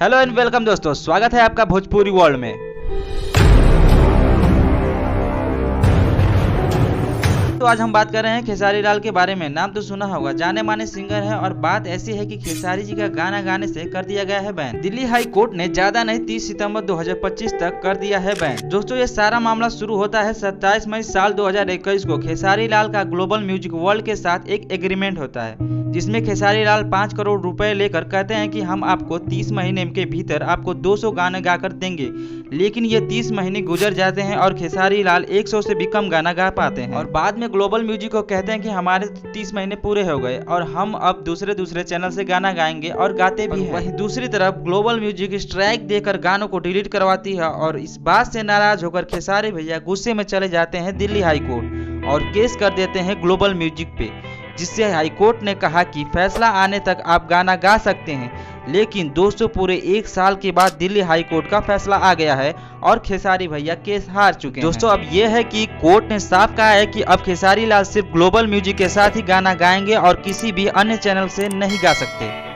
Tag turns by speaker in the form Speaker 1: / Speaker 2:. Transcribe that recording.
Speaker 1: Hello and welcome दोस्तों, स्वागत है आपका भोजपुरी वर्ल्ड में। तो आज हम बात कर रहे हैं खेसारी लाल के बारे में। नाम तो सुना होगा, जाने माने सिंगर है और बात ऐसी है कि खेसारी जी का गाना गाने से कर दिया गया है बैन। दिल्ली हाई कोर्ट ने ज्यादा नहीं 30 सितंबर 2025 तक कर दिया है बैन। दोस्तों ये सारा मामला शुरू होता है 27 मई साल 2021 को। खेसारी लाल का ग्लोबल म्यूजिक वर्ल्ड के साथ एक एग्रीमेंट होता है जिसमें खेसारी लाल 5 करोड़ रुपए लेकर कहते हैं कि हम आपको 30 महीने के भीतर आपको 200 गाने गाकर देंगे। लेकिन ये 30 महीने गुजर जाते हैं और खेसारी लाल 100 से भी कम गाना गा पाते हैं और बाद में ग्लोबल म्यूजिक को कहते हैं कि हमारे 30 महीने पूरे हो गए और हम अब दूसरे चैनल से गाना गाएंगे और गाते भी हैं। वहीं दूसरी तरफ ग्लोबल म्यूजिक स्ट्राइक देकर गानों को डिलीट करवाती है और इस बात से नाराज होकर खेसारी भैया गुस्से में चले जाते हैं दिल्ली हाई कोर्ट और केस कर देते हैं ग्लोबल म्यूजिक पे, जिससे हाई कोर्ट ने कहा कि फैसला आने तक आप गाना गा सकते हैं। लेकिन दोस्तों पूरे 1 साल के बाद दिल्ली हाई कोर्ट का फैसला आ गया है और खेसारी भैया केस हार चुके हैं। दोस्तों अब यह है कि कोर्ट ने साफ कहा है कि अब खेसारी लाल सिर्फ ग्लोबल म्यूजिक के साथ ही गाना गाएंगे और किसी भी अन्य चैनल से नहीं गा सकते।